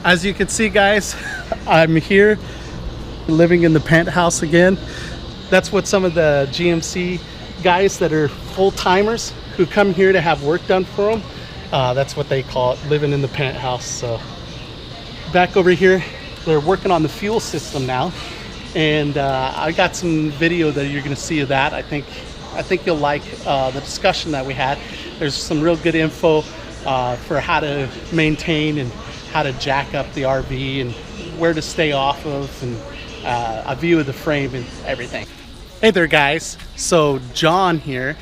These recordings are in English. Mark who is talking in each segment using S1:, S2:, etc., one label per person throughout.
S1: As you can see, guys, I'm here living in the penthouse again. That's what some of the GMC guys that are full-timers who come here to have work done for them, that's what they call it, living in the penthouse. So back over here, they're working on the fuel system now, and I got some video that you're going to see of that. I think you'll like the discussion that we had. There's some real good info for how to maintain and how to jack up the RV and where to stay off of, and a view of the frame and everything. Hey there, guys. So John here,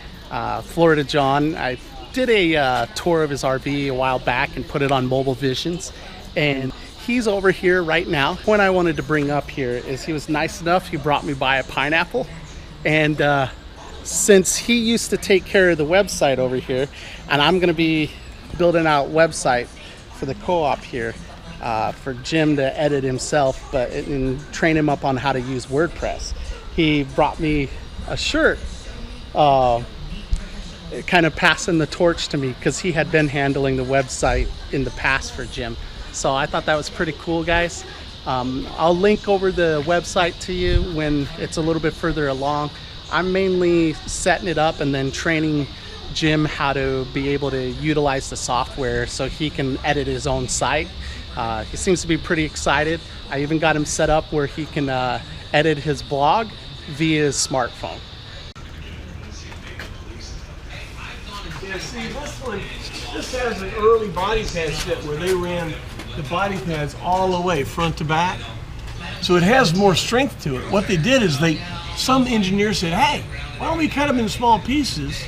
S1: Florida John, I did a tour of his RV a while back and put it on Mobile Visions, and he's over here right now. What I wanted to bring up here is he was nice enough, he brought me by a pineapple, and since he used to take care of the website over here, and I'm going to be building out website for the co-op here for Jim to edit himself, and train him up on how to use WordPress. He brought me a shirt, kind of passing the torch to me, because he had been handling the website in the past for Jim. So I thought that was pretty cool, guys. I'll link over the website to you when it's a little bit further along. I'm mainly setting it up and then training Jim how to be able to utilize the software so he can edit his own site. He seems to be pretty excited. I even got him set up where he can edit his blog via his smartphone.
S2: Yeah, see, this has an early body pad set where they ran the body pads all the way front to back, so it has more strength to it. What they did is some engineer said, hey, why don't we cut them in small pieces,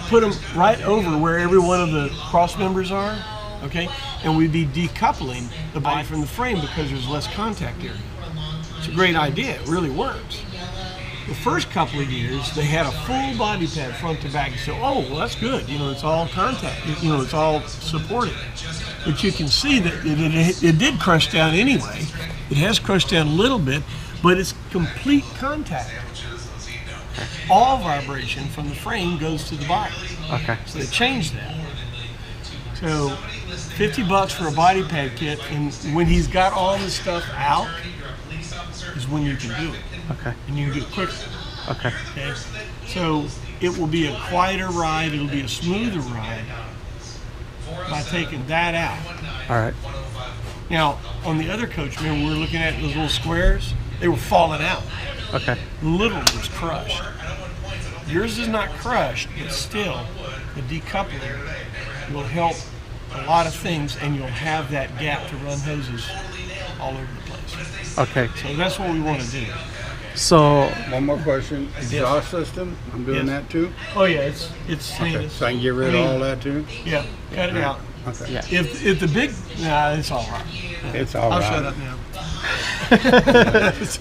S2: put them right over where every one of the cross members are, okay, and we'd be decoupling the body from the frame because there's less contact area. It's a great idea, it really works. The first couple of years, they had a full body pad front to back. You say, oh, well, that's good. It's all contact. It's all supported. But you can see that it did crush down anyway. It has crushed down a little bit, but it's complete contact. All vibration from the frame goes to the body.
S1: Okay.
S2: So they changed that. So $50 for a body pad kit, and when he's got all this stuff out, is when you can do it.
S1: Okay.
S2: And you can do it quicker.
S1: Okay.
S2: Okay. So it will be a quieter ride. It'll be a smoother ride by taking that out.
S1: All right.
S2: Now, on the other coach, remember we were looking at those little squares? They were falling out.
S1: Okay.
S2: Little was crushed. Yours is not crushed, but still, the decoupling will help a lot of things, and you'll have that gap to run hoses all over the place.
S1: Okay.
S2: So that's what we want to do.
S1: So
S3: One more question. Exhaust system, I'm doing
S2: Yes.
S3: that too?
S2: Oh yeah, it's
S3: Okay,
S2: heinous.
S3: so I can get rid of all that too?
S2: Yeah, cut it out.
S3: Okay.
S1: yeah.
S2: If the big, nah, it's all right.
S3: It's all
S2: I'll
S3: right.
S2: shut up now.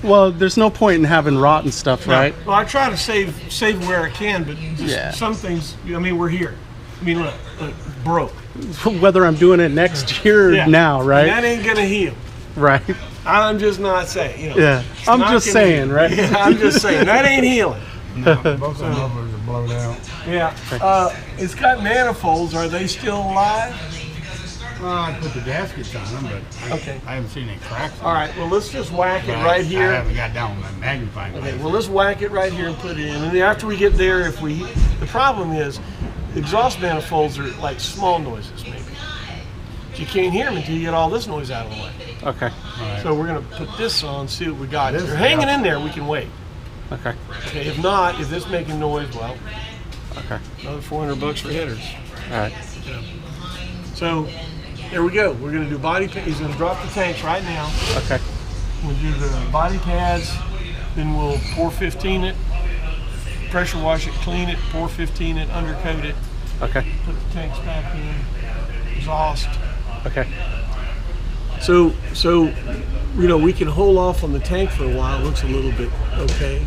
S1: Well, there's no point in having rotten stuff, right?
S2: Well, I try to save where I can, but just
S1: Yeah.
S2: some things. I mean, we're here. I mean, look broke.
S1: Whether I'm doing it next year or
S2: Yeah.
S1: now, right?
S2: And that ain't gonna heal.
S1: Right.
S2: I'm just not saying.
S1: Yeah.
S2: it's
S1: I'm
S2: not
S1: just
S2: gonna
S1: saying,
S2: heal.
S1: right?
S2: Yeah, I'm just saying that ain't healing.
S3: No, both of the rubbers are blown out.
S2: Yeah. It's got manifolds. Are they still alive?
S3: Well, I put the gaskets on them, but
S2: Okay.
S3: I haven't seen any cracks.
S2: All right. Well, let's just whack it
S3: But
S2: right
S3: I
S2: here.
S3: haven't got down with my magnifying glass.
S2: Okay, well, let's whack it right here and put it in. And then after we get there, the problem is, the exhaust manifolds are like small noises, maybe. You can't hear them until you get all this noise out of the way.
S1: Okay.
S3: All right.
S2: So we're gonna put this on, see what we got. If
S3: This-
S2: you're hanging in there, we can wait.
S1: Okay.
S2: Okay, if not, if it's making noise, well,
S1: Okay.
S2: another $400 for headers.
S1: All right.
S2: So, there we go. We're gonna do body pads. He's gonna drop the tanks right now.
S1: Okay.
S2: We'll do the body pads, then we'll 415 it, pressure wash it, clean it, 415 it, undercoat it,
S1: Okay.
S2: put the tanks back in, exhaust.
S1: Okay.
S2: So we can hold off on the tank for a while. It looks a little bit okay.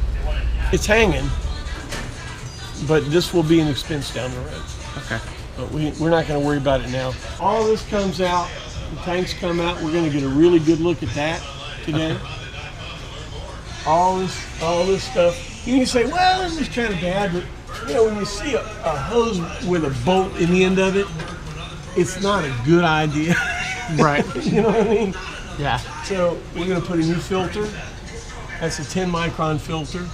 S2: It's hanging, but this will be an expense down the road.
S1: Okay.
S2: But we're not going to worry about it now. All this comes out, the tanks come out. We're going to get a really good look at that today. Okay. All this stuff. You can say, well, this is kind of bad, but when you see a hose with a bolt in the end of it, it's not a good idea.
S1: Right.
S2: You know what I mean?
S1: Yeah.
S2: So we're going to put a new filter. That's a 10 micron filter.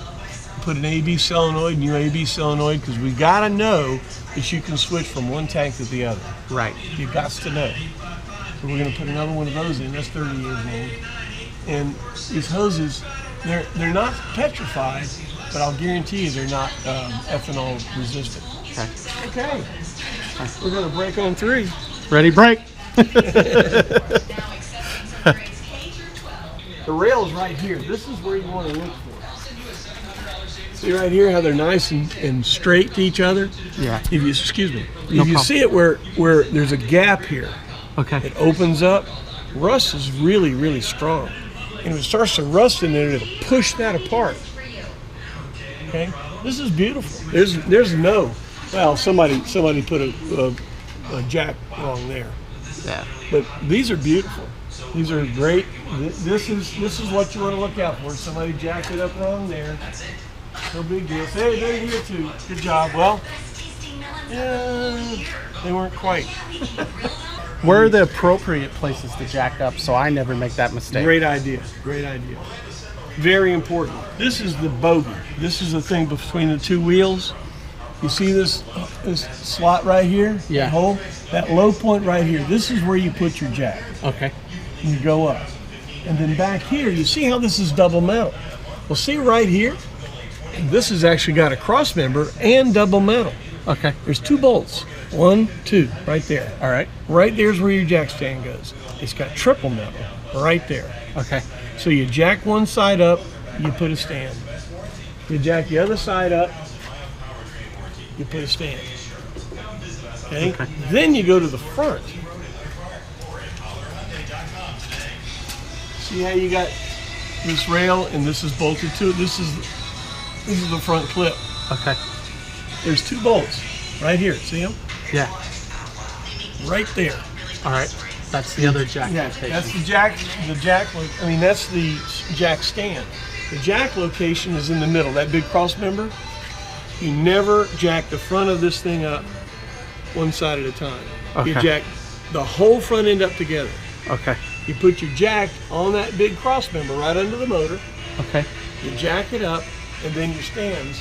S2: Put an AB solenoid, new AB solenoid, because we got to know that you can switch from one tank to the other.
S1: Right.
S2: You've got to know. So we're going to put another one of those in. That's 30 years old. And these hoses, they're not petrified, but I'll guarantee you they're not ethanol resistant. Okay. We're going to break on 3.
S1: Ready, break.
S2: The rail's right here. This is where you want to look for. See right here how they're nice and straight to each other?
S1: Yeah.
S2: If you, excuse me.
S1: No
S2: If you
S1: problem.
S2: see it where there's a gap here,
S1: Okay.
S2: it opens up. Rust is really, really strong. And if it starts to rust in there, it'll push that apart. Okay? This is beautiful. There's no, well, somebody put a jack wrong there.
S1: Yeah.
S2: But these are beautiful. These are great. This is what you want to look out for. Somebody jacked it up wrong there. No big deal. Hey, they're here too. Good job. Well, yeah, they weren't quite.
S1: Where are the appropriate places to jack up so I never make that mistake?
S2: Great idea. Great idea. Very important. This is the bogey. This is the thing between the 2 wheels. You see this slot right here?
S1: Yeah.
S2: That hole? That low point right here. This is where you put your jack.
S1: Okay.
S2: And you go up. And then back here, you see how this is double metal? Well, see right here? This has actually got a cross member and double metal.
S1: Okay.
S2: There's 2 bolts. 1, 2, right there.
S1: All right.
S2: Right there's where your jack stand goes. It's got triple metal right there.
S1: Okay.
S2: So you jack one side up, you put a stand. You jack the other side up, you put a stand. Okay? Then you go to the front. See how you got this rail and this is bolted to it? This is the front clip.
S1: Okay.
S2: There's 2 bolts right here. See them?
S1: Yeah.
S2: Right there.
S1: All right. That's the other jack
S2: Yeah,
S1: location.
S2: that's the jack. That's the jack stand. The jack location is in the middle. That big cross member. You never jack the front of this thing up one side at a time. You
S1: Okay.
S2: jack the whole front end up together.
S1: Okay.
S2: You put your jack on that big cross member right under the motor.
S1: Okay.
S2: You jack it up, and then your stands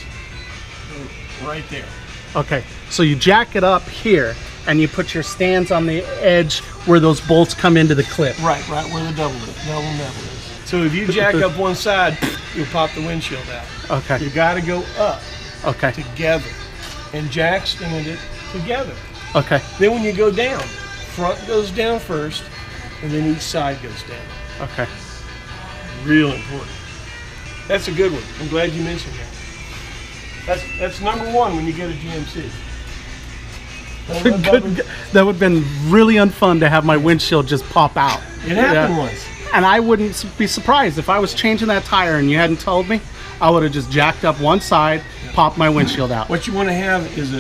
S2: are right there.
S1: Okay. So you jack it up here, and you put your stands on the edge where those bolts come into the clip.
S2: Right where the double metal is. So if you jack up one side, you'll pop the windshield out.
S1: Okay.
S2: You got to go up
S1: Okay.
S2: together, and jack stand it together.
S1: Okay.
S2: Then when you go down, front goes down first, and then each side goes down.
S1: Okay.
S2: Real important. That's a good one. I'm glad you mentioned that. That's number 1 when you get a GMC.
S1: That would have been really unfun to have my windshield just pop out.
S2: It happened once.
S1: And I wouldn't be surprised if I was changing that tire and you hadn't told me. I would have just jacked up one side, popped my windshield out.
S2: What you want to have is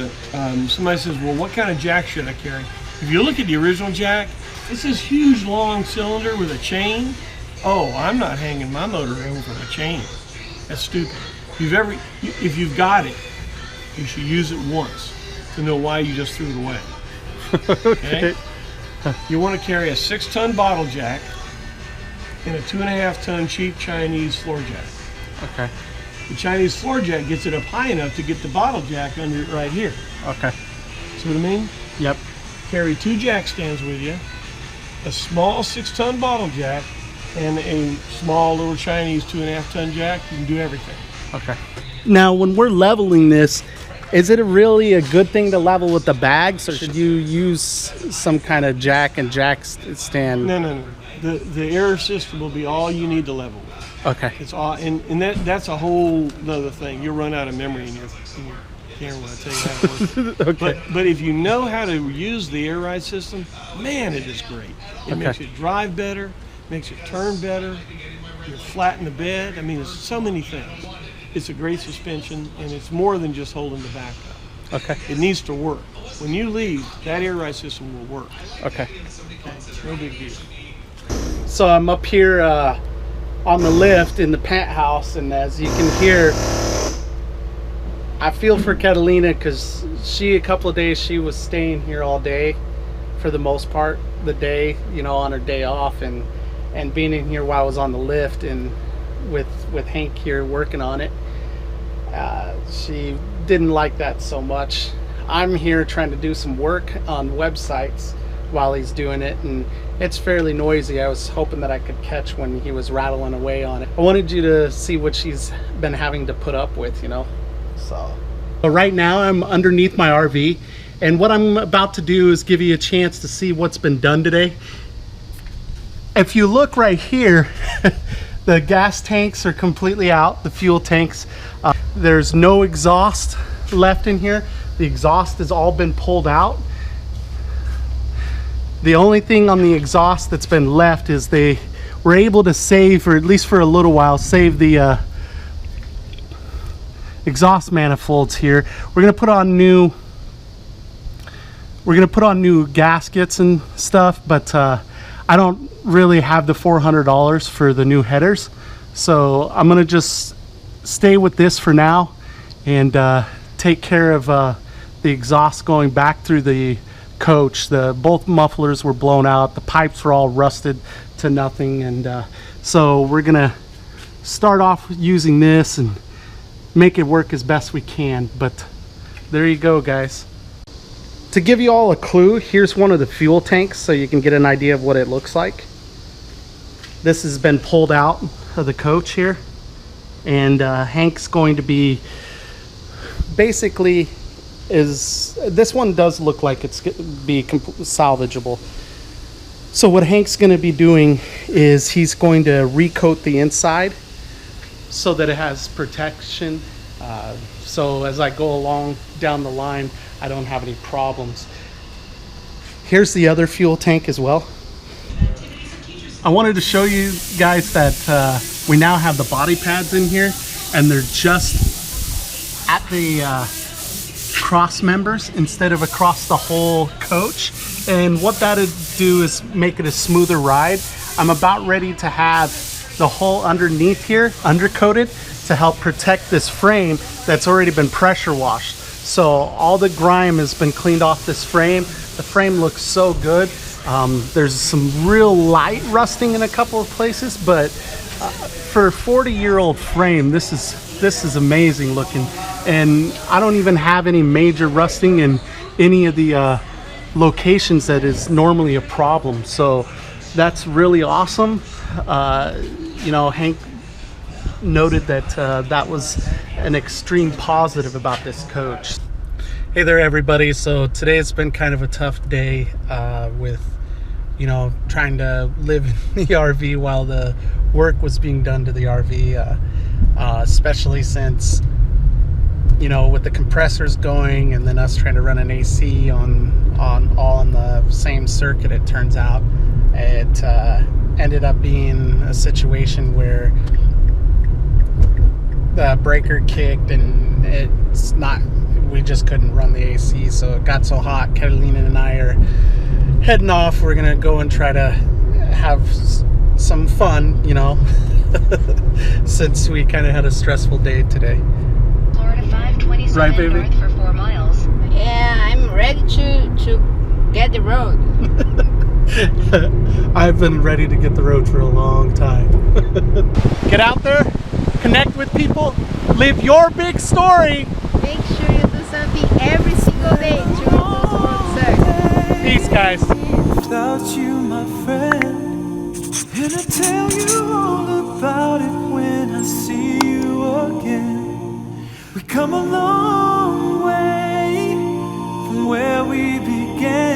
S2: somebody says, well, what kind of jack should I carry? If you look at the original jack, it's this huge long cylinder with a chain. Oh, I'm not hanging my motor over a chain. That's stupid. If you've got it, you should use it once to know why you just threw it away. Okay? You want to carry a 6-ton bottle jack and a 2.5-ton cheap Chinese floor jack.
S1: Okay.
S2: The Chinese floor jack gets it up high enough to get the bottle jack under it right here.
S1: Okay.
S2: See what I mean?
S1: Yep.
S2: Carry 2 jack stands with you, a small 6-ton bottle jack, and a small little Chinese 2.5-ton jack. You can do everything.
S1: Okay. Now, when we're leveling this, is it really a good thing to level with the bags, or should you use some kind of jack and jack stand?
S2: No. The air system will be all you need to level with.
S1: Okay.
S2: It's all, and that's a whole other thing. You'll run out of memory in your camera when I tell you how it works.
S1: Okay.
S2: But if you know how to use the air ride system, man, it is great. It makes you drive better, makes you turn better. You're flat in the bed. I mean, there's so many things. It's a great suspension, and it's more than just holding the back up.
S1: Okay.
S2: It needs to work. When you leave, that air ride system will work.
S1: Okay.
S2: No big deal.
S1: So I'm up here on the lift in the penthouse, and as you can hear, I feel for Catalina because a couple of days she was staying here all day, for the most part the day, you know, on her day off, and being in here while I was on the lift and with Hank here working on it. She didn't like that so much. I'm here trying to do some work on websites while he's doing it, and it's fairly noisy. I was hoping that I could catch when he was rattling away on it. I wanted you to see what she's been having to put up with, you know. So right now I'm underneath my RV, and what I'm about to do is give you a chance to see what's been done today. If you look right here, the gas tanks are completely out, the fuel tanks. There's no exhaust left in here. The exhaust has all been pulled out. The only thing on the exhaust that's been left is they were able to save, or at least for a little while, save the exhaust manifolds here. We're gonna put on new gaskets and stuff, but I don't really have the $400 for the new headers, so I'm gonna just stay with this for now and take care of the exhaust going back through the coach. Both mufflers were blown out, the pipes were all rusted to nothing, and so we're gonna start off using this and make it work as best we can. But there you go, guys. To give you all a clue, here's one of the fuel tanks so you can get an idea of what it looks like. This has been pulled out of the coach here, and Hank's going to be basically this one does look like it's going to be salvageable. So what Hank's going to be doing is he's going to recoat the inside so that it has protection, so as I go along down the line I don't have any problems. Here's the other fuel tank as well. I wanted to show you guys that we now have the body pads in here, and they're just at the cross members instead of across the whole coach, and what that'd do is make it a smoother ride. I'm about ready to have the whole underneath here undercoated to help protect this frame that's already been pressure washed. So all the grime has been cleaned off this frame. The frame looks so good. There's some real light rusting in a couple of places, but for a 40-year-old frame, this is amazing looking. And I don't even have any major rusting in any of the locations that is normally a problem. So that's really awesome. You know, Hank noted that that was an extreme positive about this coach. Hey there, everybody. So today it's been kind of a tough day with, you know, trying to live in the RV while the work was being done to the RV, especially since, you know, with the compressors going and then us trying to run an AC on all on the same circuit. It turns out it ended up being a situation where the breaker kicked and we just couldn't run the AC, so it got so hot. Catalina and I are heading off. We're gonna go and try to have some fun, you know, since we kind of had a stressful day today.
S4: Florida 527
S1: right, baby?
S4: north for 4 miles.
S5: Yeah, I'm ready to get the road.
S1: I've been ready to get the road for a long time. Get out there, connect with people, live your big story.
S5: Make sure you do something every single day to read those road signs.
S1: Peace, guys.
S6: Without you, my friend, and I tell you all about it when I see you again. We come a long way from where we began.